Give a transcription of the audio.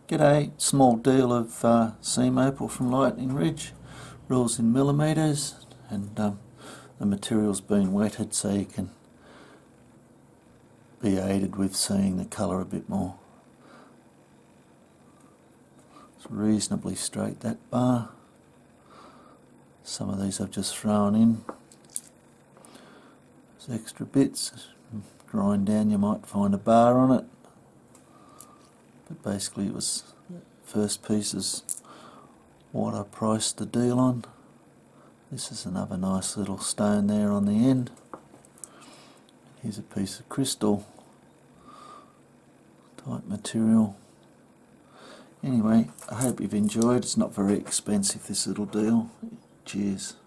G'day, small deal of seam opal from Lightning Ridge, rules in millimetres, and the material's been wetted so you can be aided with seeing the colour a bit more. It's reasonably straight, that bar. Some of these I've just thrown in. There's extra bits. Grind down, you might find a bar on it. But basically it was first piece is what I priced the deal on. This is another nice little stone there on the end. Here's a piece of crystal type material. Anyway, I hope you've enjoyed. It's not very expensive, this little deal. Cheers.